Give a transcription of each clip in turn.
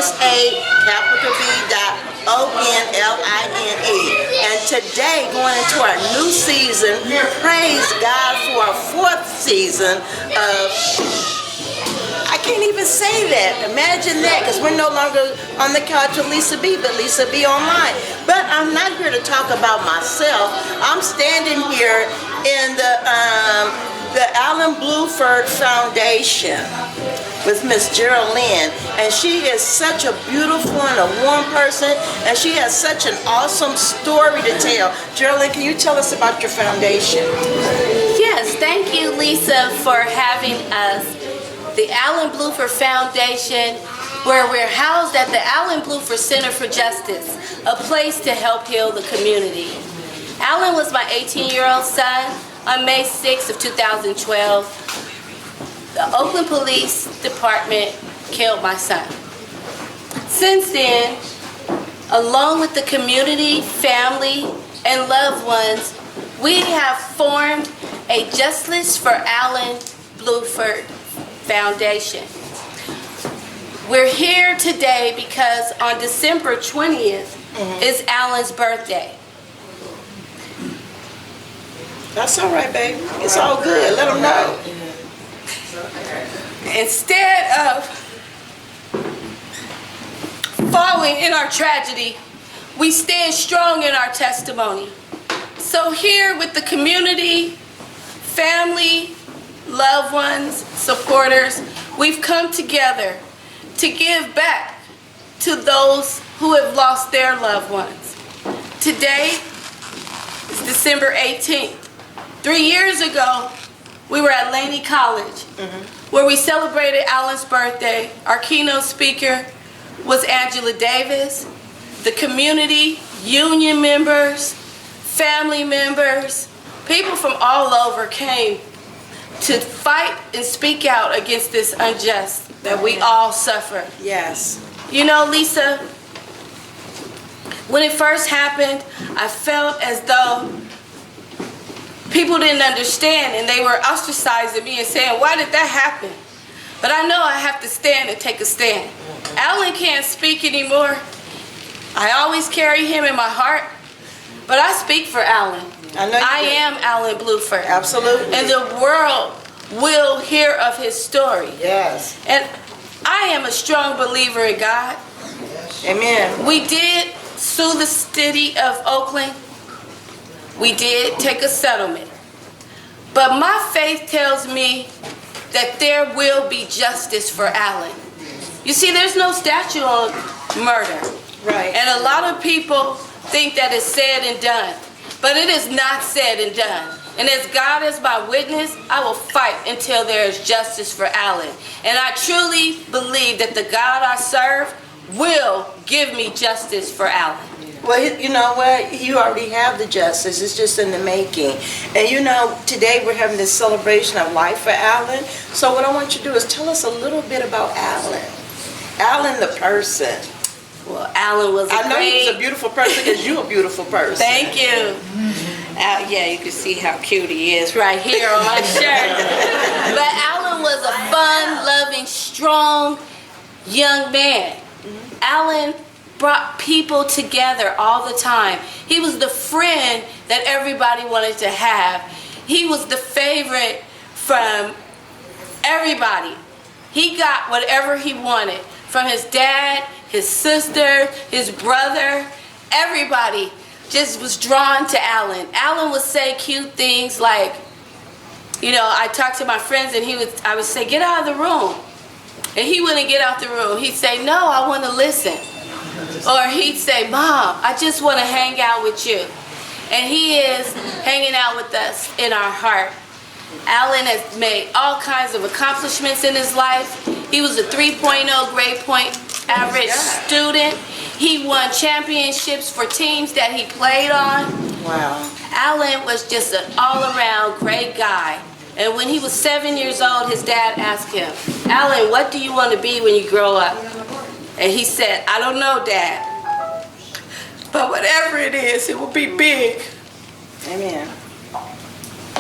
LISA.ONLINE. And today, going into our new season, praise God for our 4th season of, I can't even say that. Imagine that, because we're no longer on the couch with Lisa B, but Lisa B online. But I'm not here to talk about myself. I'm standing here in the Brown-Blueford Foundation with Miss Jeralynn, and she is such a beautiful and a warm person, and she has such an awesome story to tell. Jeralynn, can you tell us about your foundation? Yes, thank you, Lisa, for having us. The Brown-Blueford Foundation, where we're housed at the Brown-Blueford Center for Justice, a place to help heal the community. Alan was my 18-year-old son. On May 6th of 2012, the Oakland Police Department killed my son. Since then, along with the community, family, and loved ones, we have formed a Justice for Brown-Blueford Foundation. We're here today because on December 20th is Alan's birthday. That's all right, baby. It's all good. Let them know. Instead of falling in our tragedy, we stand strong in our testimony. So here with the community, family, loved ones, supporters, we've come together to give back to those who have lost their loved ones. Today is December 18th. 3 years ago, we were at Laney College, where we celebrated Alan's birthday. Our keynote speaker was Angela Davis. The community, union members, family members, people from all over came to fight and speak out against this unjust that we all suffer. Yes. You know, Lisa, when it first happened, I felt as though people didn't understand, and they were ostracizing me and saying, why did that happen? But I know I have to stand and take a stand. Alan can't speak anymore. I always carry him in my heart, but I speak for Alan. I am Brown-Blueford. Absolutely. And the world will hear of his story. Yes. And I am a strong believer in God. Amen. We did sue the city of Oakland. We did take a settlement. But my faith tells me that there will be justice for Alan. You see, there's no statute on murder. Right. And a lot of people think that it's said and done. But it is not said and done. And as God is my witness, I will fight until there is justice for Alan. And I truly believe that the God I serve will give me justice for Alan. Well, you know what? You already have the justice. It's just in the making. And you know, today we're having this celebration of life for Alan. So what I want you to do is tell us a little bit about Alan. Alan the person. Well, Alan was I know he was a beautiful person because you're a beautiful person. Thank you. Yeah, you can see how cute he is right here on my shirt. But Alan was a fun, loving, strong young man. Alan brought people together all the time. He was the friend that everybody wanted to have. He was the favorite from everybody. He got whatever he wanted from his dad, his sister, his brother. Everybody just was drawn to Alan. Alan would say cute things like, you know, I talked to my friends and I would say, get out of the room. And he wouldn't get out the room. He'd say, no, I want to listen. Or he'd say, Mom, I just want to hang out with you. And he is hanging out with us in our heart. Alan has made all kinds of accomplishments in his life. He was a 3.0 grade point average student. He won championships for teams that he played on. Wow. Alan was just an all-around great guy. And when he was 7 years old, his dad asked him, Alan, what do you want to be when you grow up? And he said, I don't know, Dad. But whatever it is, it will be big. Amen.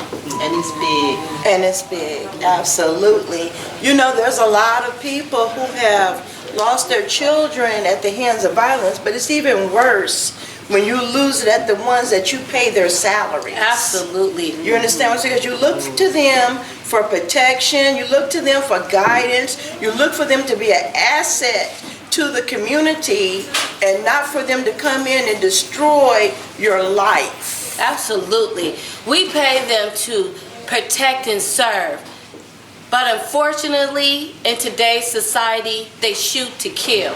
And it's big. And it's big, absolutely. You know, there's a lot of people who have lost their children at the hands of violence, but it's even worse when you lose it at the ones that you pay their salaries. Absolutely. You understand what I'm saying? Because you look to them for protection, you look to them for guidance, you look for them to be an asset to the community and not for them to come in and destroy your life. Absolutely. We pay them to protect and serve. But unfortunately, in today's society, they shoot to kill.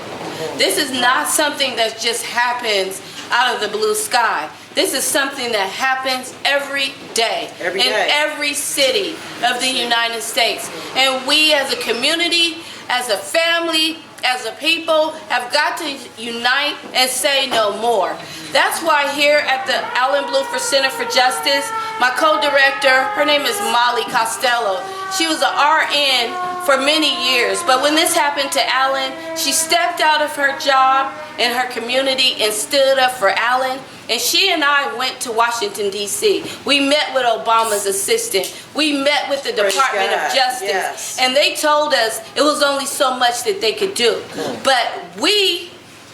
This is not something that just happens out of the blue sky. This is something that happens every day. In every city of the United States. And we as a community, as a family, as a people, have got to unite and say no more. That's why here at the Brown-Blueford Center for Justice, my co-director, her name is Molly Costello. She was an RN for many years, but when this happened to Alan, she stepped out of her job in her community and stood up for Alan. And she and I went to Washington, D.C. We met with Obama's assistant. We met with the Department of Justice. Yes. And they told us it was only so much that they could do. But we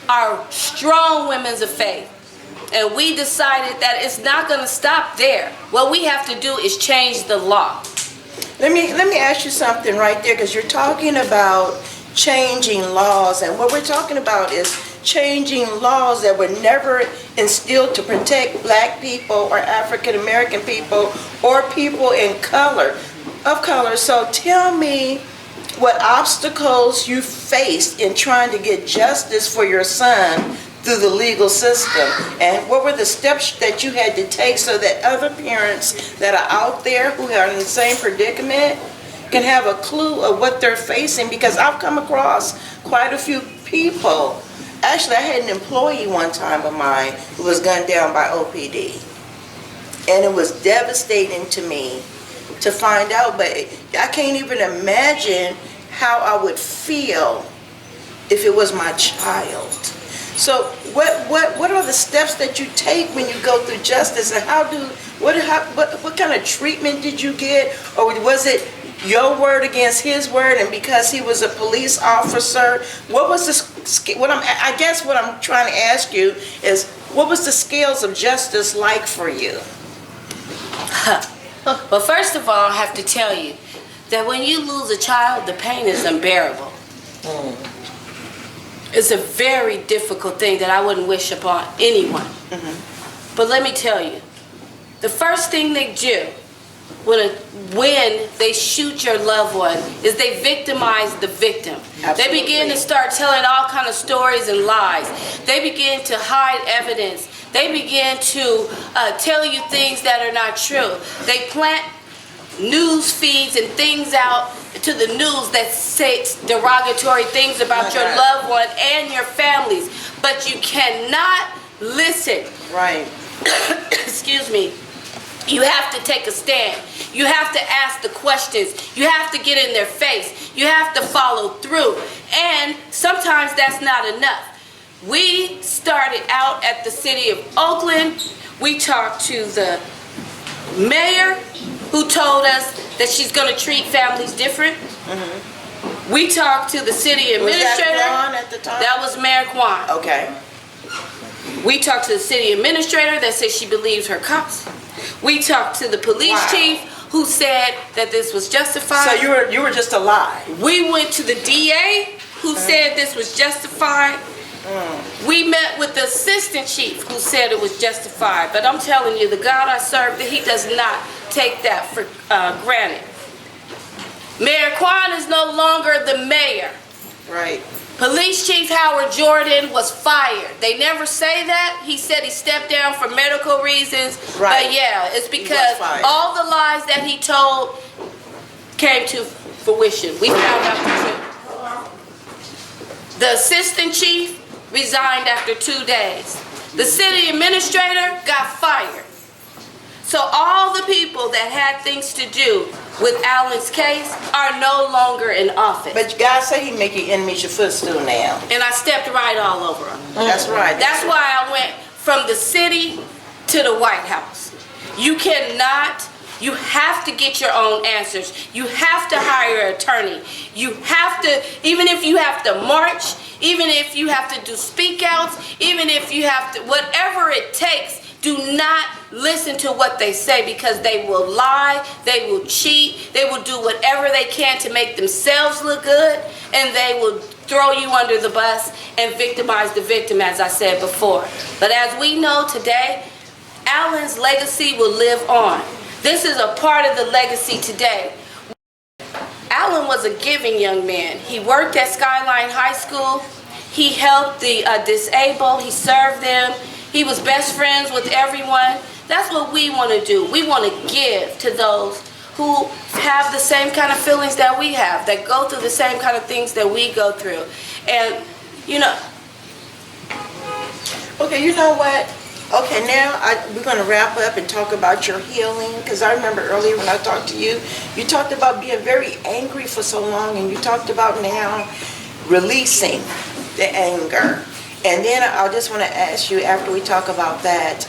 are strong women of faith. And we decided that it's not going to stop there. What we have to do is change the law. Let me ask you something right there, because you're talking about changing laws, and what we're talking about is changing laws that were never instilled to protect black people or African American people or people of color. So tell me what obstacles you faced in trying to get justice for your son through the legal system, and what were the steps that you had to take so that other parents that are out there who are in the same predicament can have a clue of what they're facing. Because I've come across quite a few people. Actually, I had an employee one time of mine who was gunned down by OPD, and it was devastating to me to find out, but I can't even imagine how I would feel if it was my child. So what are the steps that you take when you go through justice, and what kind of treatment did you get, or was it your word against his word, and because he was a police officer, what was I guess what I'm trying to ask you is, what was the scales of justice like for you? Well, first of all, I have to tell you that when you lose a child, the pain is unbearable. It's a very difficult thing that I wouldn't wish upon anyone. But let me tell you, the first thing they do when they shoot your loved one is they victimize the victim. Absolutely. They begin to start telling all kind of stories and lies. They begin to hide evidence. They begin to tell you things that are not true. They plant news feeds and things out to the news that say derogatory things about your loved one and your families, but you cannot listen. Right. Excuse me. You have to take a stand. You have to ask the questions. You have to get in their face. You have to follow through. And sometimes that's not enough. We started out at the city of Oakland. We talked to the mayor, who told us that she's going to treat families different. We talked to the city administrator. Was that Kwan at the time? That was Mayor Kwan. Okay. We talked to the city administrator that said she believes her cops. We talked to the police chief, who said that this was justified. So you were just a lie. We went to the DA, who said this was justified. We met with the assistant chief, who said it was justified. But I'm telling you, the God I serve, that he does not take that for granted. Mayor Kwan is no longer the mayor. Right. Police Chief Howard Jordan was fired. They never say that. He said he stepped down for medical reasons. Right. But yeah, it's because all the lies that he told came to fruition. We found out the truth. The assistant chief resigned after 2 days. The city administrator got fired. So all the people that had things to do with Alan's case are no longer in office. But God said He make your enemies your footstool now. And I stepped right all over them. That's right. That's why I went from the city to the White House. You cannot You have to get your own answers. You have to hire an attorney. You have to, even if you have to march, even if you have to do speak outs, even if you have to, whatever it takes, do not listen to what they say, because they will lie, they will cheat, they will do whatever they can to make themselves look good, and they will throw you under the bus and victimize the victim, as I said before. But as we know today, Alan's legacy will live on. This is a part of the legacy today. Alan was a giving young man. He worked at Skyline High School. He helped the disabled. He served them. He was best friends with everyone. That's what we want to do. We want to give to those who have the same kind of feelings that we have, that go through the same kind of things that we go through. And, you know. Okay, you know what? Okay, now we're going to wrap up and talk about your healing, because I remember earlier when I talked to you, you talked about being very angry for so long, and you talked about now releasing the anger. And then I just want to ask you, after we talk about that,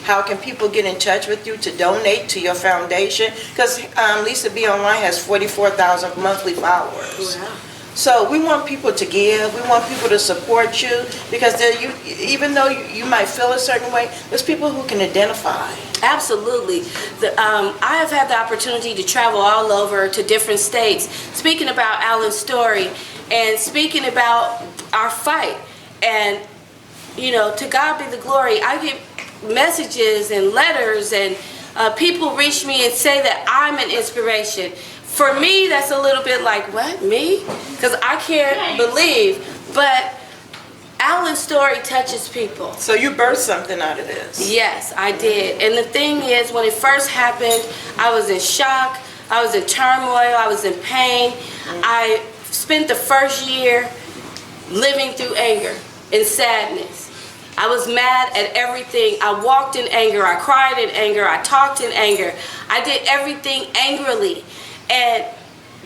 how can people get in touch with you to donate to your foundation? Because Lisa B Online has 44,000 monthly followers. Wow. So we want people to give. We want people to support you, because even though you might feel a certain way, there's people who can identify. Absolutely. I have had the opportunity to travel all over to different states, speaking about Alan's story and speaking about our fight. And, you know, to God be the glory. I get messages and letters, and people reach me and say that I'm an inspiration. For me, that's a little bit like, what, me? Because I can't believe. But Alan's story touches people. So you birthed something out of this. Yes, I did. And the thing is, when it first happened, I was in shock. I was in turmoil. I was in pain. I spent the first year living through anger and sadness. I was mad at everything. I walked in anger. I cried in anger. I talked in anger. I did everything angrily. And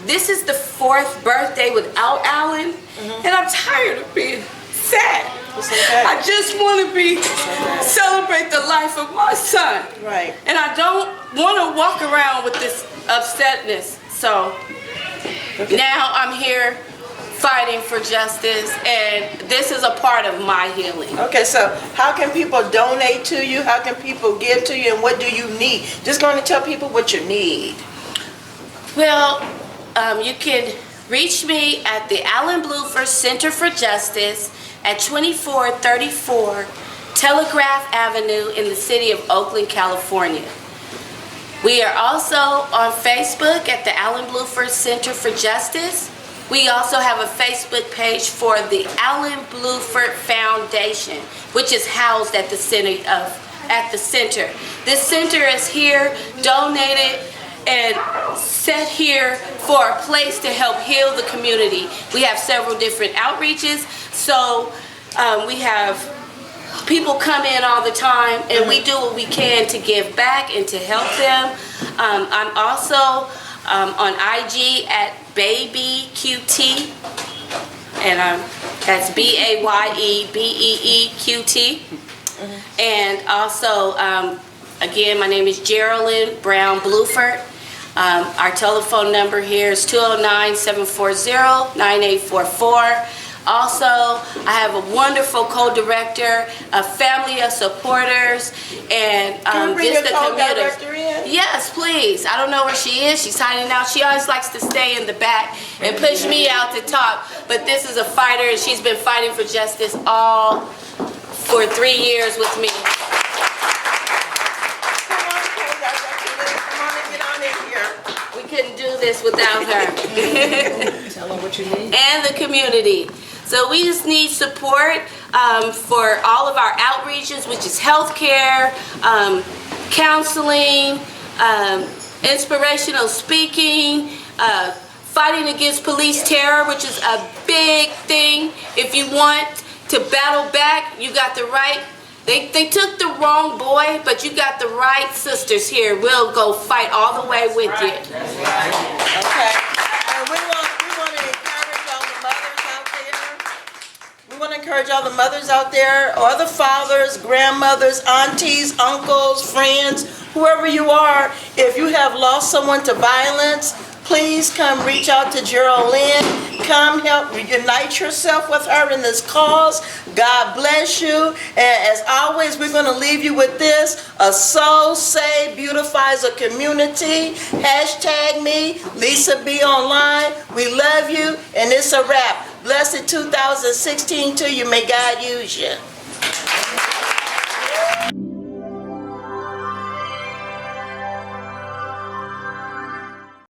this is the 4th birthday without Alan, and I'm tired of being sad. Okay. I just want to celebrate the life of my son. Right. And I don't want to walk around with this upsetness. So now I'm here fighting for justice, and this is a part of my healing. Okay, so how can people donate to you? How can people give to you, and what do you need? Just going to tell people what you need. Well, you can reach me at the Brown-Blueford Center for Justice at 2434 Telegraph Avenue in the city of Oakland, California. We are also on Facebook at the Brown-Blueford Center for Justice. We also have a Facebook page for the Brown-Blueford Foundation, which is housed at the center. This center is here, donated, and set here for a place to help heal the community. We have several different outreaches, so we have people come in all the time, and we do what we can to give back and to help them. I'm also on IG at BabyQT, and that's BAYEBEEQT. And also, again, my name is Jeralynn Brown-Blueford. Our telephone number here is 209-740-9844. Also, I have a wonderful co-director, a family of supporters, and Can you bring just your the community. co-director in? Yes, please. I don't know where she is. She's hiding out. She always likes to stay in the back and push me out to talk. But this is a fighter, and she's been fighting for justice all for 3 years with me. We couldn't do this without her. Tell her what you need. And the community. So we just need support for all of our outreaches, which is healthcare, counseling, inspirational speaking, fighting against police terror, which is a big thing. If you want to battle back, you got the right. They took the wrong boy, but you got the right sisters here. We'll go fight all the way with you. Okay. And we want to encourage all the mothers out there. We want to encourage all the mothers out there, or the fathers, grandmothers, aunties, uncles, friends, whoever you are, if you have lost someone to violence, please come reach out to Jeralynn. Come help unite yourself with her in this cause. God bless you. And as always, we're going to leave you with this. A soul saved beautifies a community. Hashtag me, Lisa B Online. We love you, and it's a wrap. Blessed 2016 to you. May God use you.